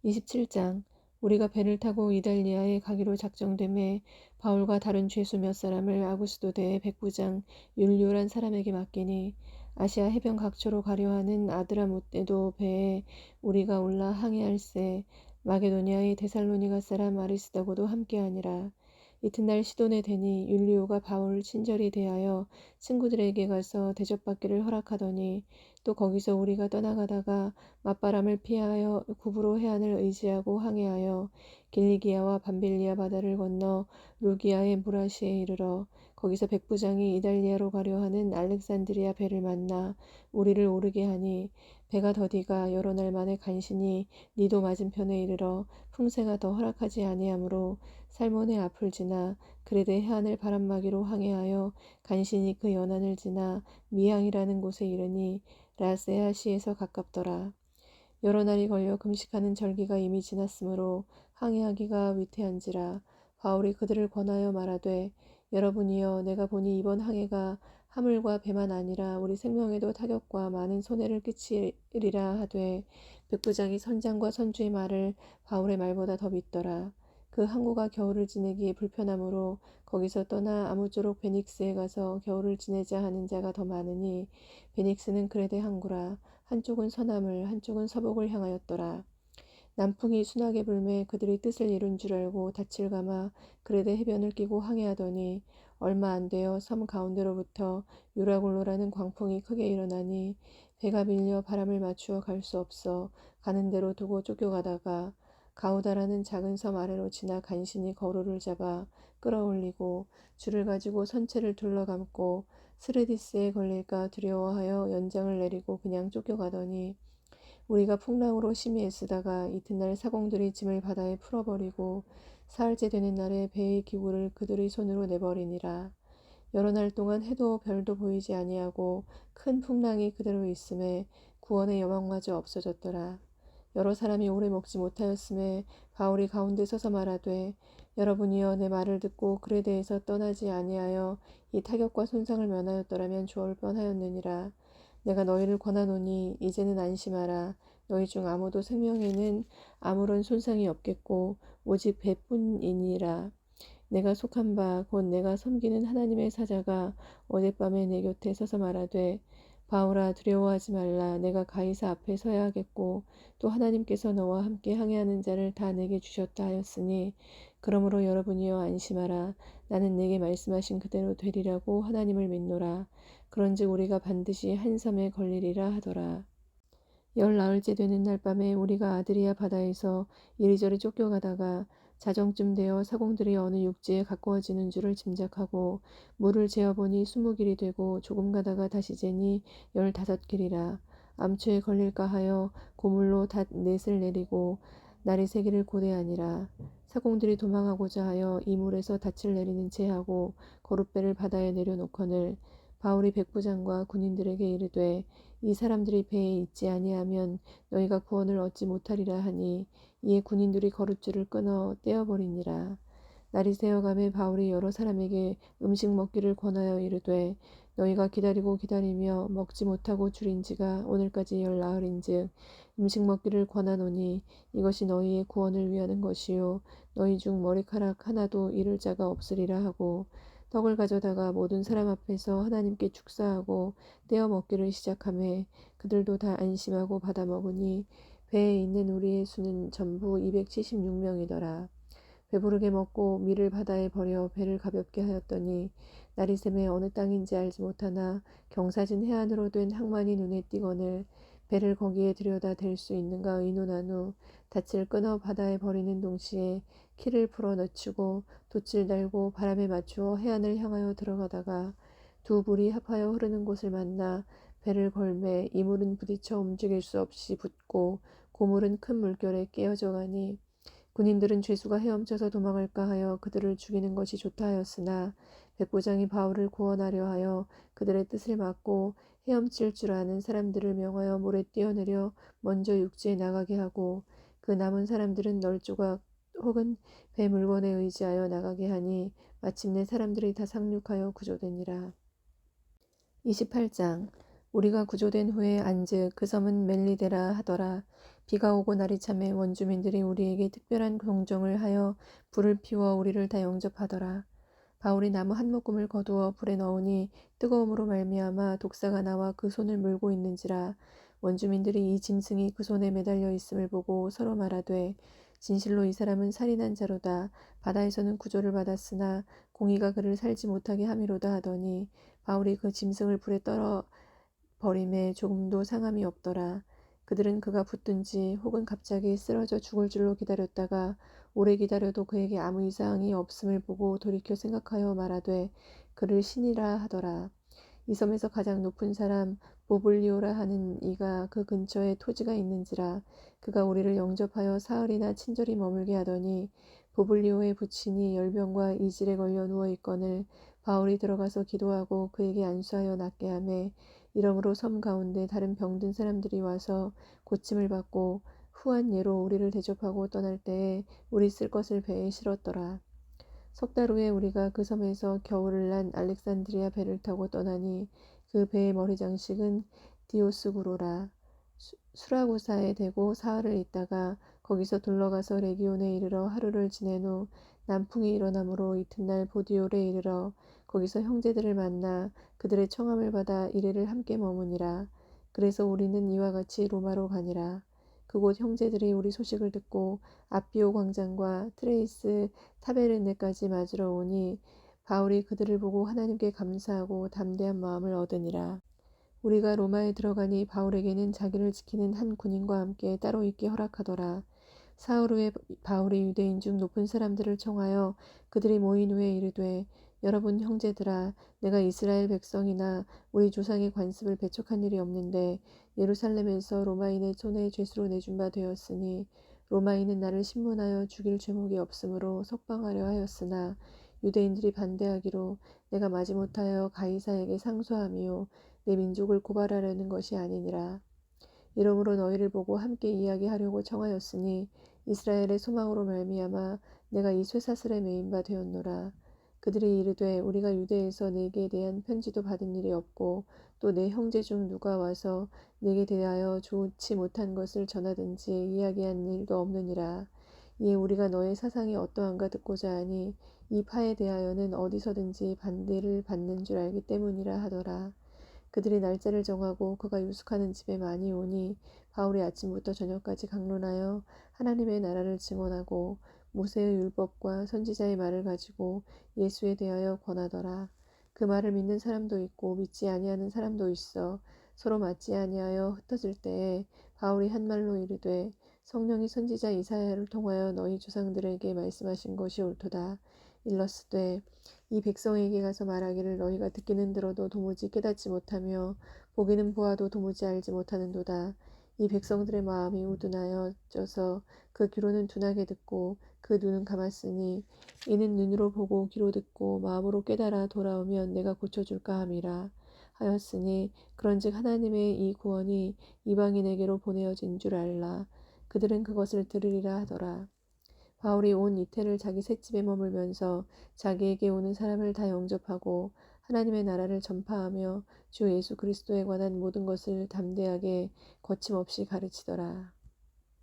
27장. 우리가 배를 타고 이달리아에 가기로 작정됨에 바울과 다른 죄수 몇 사람을 아구스도대의 백부장 율리오란 사람에게 맡기니 아시아 해변 각처로 가려 하는 아드라못에도 배에 우리가 올라 항해할세. 마게도니아의 데살로니가 사람 아리스다고도 함께하니라. 이튿날 시돈에 대니 율리오가 바울을 친절히 대하여 친구들에게 가서 대접받기를 허락하더니 또 거기서 우리가 떠나가다가 맞바람을 피하여 구브로 해안을 의지하고 항해하여 길리기아와 밤빌리아 바다를 건너 루기아의 무라시에 이르러 거기서 백부장이 이달리아로 가려 하는 알렉산드리아 배를 만나 우리를 오르게 하니 배가 더디가 여러 날 만에 간신히 니도 맞은편에 이르러 풍세가 더 허락하지 아니하므로 살몬의 앞을 지나 그레데 해안을 바람막이로 항해하여 간신히 그 연안을 지나 미항이라는 곳에 이르니 라세아시에서 가깝더라. 여러 날이 걸려 금식하는 절기가 이미 지났으므로 항해하기가 위태한지라. 바울이 그들을 권하여 말하되 여러분이여 내가 보니 이번 항해가 하물과 배만 아니라 우리 생명에도 타격과 많은 손해를 끼치리라 하되 백부장이 선장과 선주의 말을 바울의 말보다 더 믿더라. 그 항구가 겨울을 지내기에 불편하므로 거기서 떠나 아무쪼록 베닉스에 가서 겨울을 지내자 하는 자가 더 많으니 베닉스는 그레데 항구라. 한쪽은 서남을 한쪽은 서북을 향하였더라. 남풍이 순하게 불매 그들이 뜻을 이룬 줄 알고 닻을 감아 그레데 해변을 끼고 항해하더니 얼마 안 되어 섬 가운데로부터 유라굴로라는 광풍이 크게 일어나니 배가 밀려 바람을 맞추어 갈 수 없어 가는 대로 두고 쫓겨가다가 가우다라는 작은 섬 아래로 지나 간신히 거로를 잡아 끌어올리고 줄을 가지고 선체를 둘러감고 스르디스에 걸릴까 두려워하여 연장을 내리고 그냥 쫓겨가더니 우리가 풍랑으로 심히 애쓰다가 이튿날 사공들이 짐을 바다에 풀어버리고 사흘째 되는 날에 배의 기구를 그들의 손으로 내버리니라. 여러 날 동안 해도 별도 보이지 아니하고 큰 풍랑이 그대로 있음에 구원의 여망마저 없어졌더라. 여러 사람이 오래 먹지 못하였음에 바울이 가운데 서서 말하되 여러분이여 내 말을 듣고 그레데에서 떠나지 아니하여 이 타격과 손상을 면하였더라면 좋을 뻔하였느니라. 내가 너희를 권하노니 이제는 안심하라. 너희 중 아무도 생명에는 아무런 손상이 없겠고 오직 배뿐이니라. 내가 속한 바 곧 내가 섬기는 하나님의 사자가 어젯밤에 내 곁에 서서 말하되 바울아 두려워하지 말라. 내가 가이사 앞에 서야 하겠고 또 하나님께서 너와 함께 항해하는 자를 다 내게 주셨다 하였으니 그러므로 여러분이여 안심하라. 나는 내게 말씀하신 그대로 되리라고 하나님을 믿노라. 그런즉 우리가 반드시 한 섬에 걸리리라 하더라. 열 나흘째 되는 날 밤에 우리가 아드리아 바다에서 이리저리 쫓겨가다가 자정쯤 되어 사공들이 어느 육지에 가까워지는 줄을 짐작하고 물을 재어보니 20길이 되고 조금 가다가 다시 재니 15길이라. 암초에 걸릴까 하여 고물로 닷 넷을 내리고 날이 새기를 고대하니라. 사공들이 도망하고자 하여 이 물에서 닻을 내리는 채 하고 거룻배를 바다에 내려놓거늘 바울이 백부장과 군인들에게 이르되 이 사람들이 배에 있지 아니하면 너희가 구원을 얻지 못하리라 하니 이에 군인들이 거룻줄을 끊어 떼어버리니라. 날이 새어가매 바울이 여러 사람에게 음식 먹기를 권하여 이르되 너희가 기다리고 기다리며 먹지 못하고 줄인 지가 오늘까지 열 나흘인즉 음식 먹기를 권하노니 이것이 너희의 구원을 위하는 것이요 너희 중 머리카락 하나도 잃을 자가 없으리라 하고 떡을 가져다가 모든 사람 앞에서 하나님께 축사하고 떼어 먹기를 시작하매 그들도 다 안심하고 받아 먹으니 배에 있는 우리의 수는 전부 276명이더라. 배부르게 먹고 밀을 바다에 버려 배를 가볍게 하였더니 날이 새매 어느 땅인지 알지 못하나 경사진 해안으로 된 항만이 눈에 띄거늘 배를 거기에 들여다 댈 수 있는가 의논한 후 닻을 끊어 바다에 버리는 동시에 키를 풀어 늦추고 돛을 달고 바람에 맞추어 해안을 향하여 들어가다가 두 불이 합하여 흐르는 곳을 만나 배를 걸매 이물은 부딪혀 움직일 수 없이 붙고 고물은 큰 물결에 깨어져 가니 군인들은 죄수가 헤엄쳐서 도망할까 하여 그들을 죽이는 것이 좋다 하였으나 백부장이 바울을 구원하려 하여 그들의 뜻을 막고 헤엄칠 줄 아는 사람들을 명하여 물에 뛰어내려 먼저 육지에 나가게 하고 그 남은 사람들은 널조각 혹은 배 물건에 의지하여 나가게 하니 마침내 사람들이 다 상륙하여 구조되니라. 28장. 우리가 구조된 후에 안즉 그 섬은 멜리데라 하더라. 비가 오고 날이 차매 원주민들이 우리에게 특별한 공정을 하여 불을 피워 우리를 다 영접하더라. 바울이 나무 한 묶음을 거두어 불에 넣으니 뜨거움으로 말미암아 독사가 나와 그 손을 물고 있는지라. 원주민들이 이 짐승이 그 손에 매달려 있음을 보고 서로 말하되 진실로 이 사람은 살인한 자로다. 바다에서는 구조를 받았으나 공의가 그를 살지 못하게 함이로다 하더니 바울이 그 짐승을 불에 떨어 버림에 조금도 상함이 없더라. 그들은 그가 붙든지 혹은 갑자기 쓰러져 죽을 줄로 기다렸다가 오래 기다려도 그에게 아무 이상이 없음을 보고 돌이켜 생각하여 말하되 그를 신이라 하더라. 이 섬에서 가장 높은 사람 보블리오라 하는 이가 그 근처에 토지가 있는지라. 그가 우리를 영접하여 사흘이나 친절히 머물게 하더니 보블리오의 부친이 열병과 이질에 걸려 누워 있거늘 바울이 들어가서 기도하고 그에게 안수하여 낫게 하매 이러므로 섬 가운데 다른 병든 사람들이 와서 고침을 받고 후한 예로 우리를 대접하고 떠날 때에 우리 쓸 것을 배에 실었더라. 석 달 후에 우리가 그 섬에서 겨울을 난 알렉산드리아 배를 타고 떠나니 그 배의 머리 장식은 디오스구로라. 수라구사에 대고 사흘을 있다가 거기서 둘러가서 레기온에 이르러 하루를 지낸 후 남풍이 일어나므로 이튿날 보디올에 이르러 거기서 형제들을 만나 그들의 청함을 받아 이레를 함께 머무니라. 그래서 우리는 이와 같이 로마로 가니라. 그곳 형제들이 우리 소식을 듣고 아비오 광장과 트레이스 타베르네까지 맞으러 오니 바울이 그들을 보고 하나님께 감사하고 담대한 마음을 얻으니라. 우리가 로마에 들어가니 바울에게는 자기를 지키는 한 군인과 함께 따로 있게 허락하더라. 사흘 후에 바울이 유대인 중 높은 사람들을 청하여 그들이 모인 후에 이르되 여러분 형제들아 내가 이스라엘 백성이나 우리 조상의 관습을 배척한 일이 없는데 예루살렘에서 로마인의 손에 죄수로 내준 바 되었으니 로마인은 나를 신문하여 죽일 죄목이 없으므로 석방하려 하였으나 유대인들이 반대하기로 내가 마지못하여 가이사에게 상소함이요 내 민족을 고발하려는 것이 아니니라. 이러므로 너희를 보고 함께 이야기하려고 청하였으니 이스라엘의 소망으로 말미암아 내가 이 쇠사슬에 매인 바 되었노라. 그들이 이르되 우리가 유대에서 내게 대한 편지도 받은 일이 없고 또 내 형제 중 누가 와서 내게 대하여 좋지 못한 것을 전하든지 이야기한 일도 없느니라. 이에 우리가 너의 사상이 어떠한가 듣고자 하니 이 파에 대하여는 어디서든지 반대를 받는 줄 알기 때문이라 하더라. 그들이 날짜를 정하고 그가 유숙하는 집에 많이 오니 바울이 아침부터 저녁까지 강론하여 하나님의 나라를 증언하고 모세의 율법과 선지자의 말을 가지고 예수에 대하여 권하더라. 그 말을 믿는 사람도 있고 믿지 아니하는 사람도 있어 서로 맞지 아니하여 흩어질 때에 바울이 한 말로 이르되 성령이 선지자 이사야를 통하여 너희 조상들에게 말씀하신 것이 옳도다. 일러스되 이 백성에게 가서 말하기를 너희가 듣기는 들어도 도무지 깨닫지 못하며 보기는 보아도 도무지 알지 못하는도다. 이 백성들의 마음이 우둔하여져서 그 귀로는 둔하게 듣고 그 눈은 감았으니 이는 눈으로 보고 귀로 듣고 마음으로 깨달아 돌아오면 내가 고쳐줄까 함이라 하였으니 그런즉 하나님의 이 구원이 이방인에게로 보내어진 줄 알라. 그들은 그것을 들으리라 하더라. 바울이 온 이태를 자기 셋집에 머물면서 자기에게 오는 사람을 다 영접하고 하나님의 나라를 전파하며 주 예수 그리스도에 관한 모든 것을 담대하게 거침없이 가르치더라.